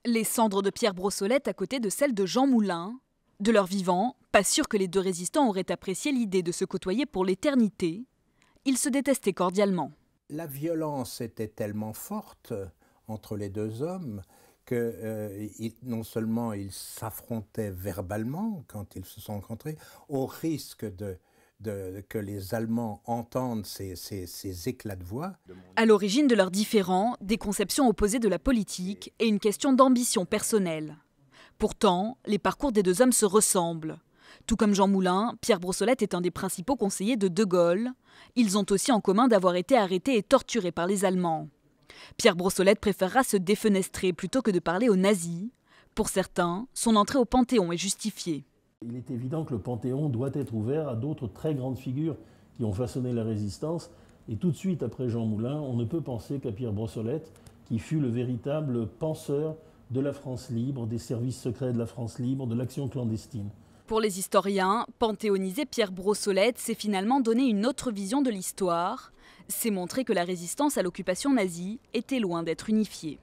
Les cendres de Pierre Brossolette à côté de celles de Jean Moulin. De leur vivant, pas sûr que les deux résistants auraient apprécié l'idée de se côtoyer pour l'éternité. Ils se détestaient cordialement. La violence était tellement forte entre les deux hommes que non seulement ils s'affrontaient verbalement quand ils se sont rencontrés, au risque que les Allemands entendent ces éclats de voix. À l'origine de leurs différends, des conceptions opposées de la politique et une question d'ambition personnelle. Pourtant, les parcours des deux hommes se ressemblent. Tout comme Jean Moulin, Pierre Brossolette est un des principaux conseillers de De Gaulle. Ils ont aussi en commun d'avoir été arrêtés et torturés par les Allemands. Pierre Brossolette préférera se défenestrer plutôt que de parler aux nazis. Pour certains, son entrée au Panthéon est justifiée. Il est évident que le Panthéon doit être ouvert à d'autres très grandes figures qui ont façonné la résistance. Et tout de suite après Jean Moulin, on ne peut penser qu'à Pierre Brossolette, qui fut le véritable penseur de la France libre, des services secrets de la France libre, de l'action clandestine. Pour les historiens, panthéoniser Pierre Brossolette, c'est finalement donner une autre vision de l'histoire. C'est montrer que la résistance à l'occupation nazie était loin d'être unifiée.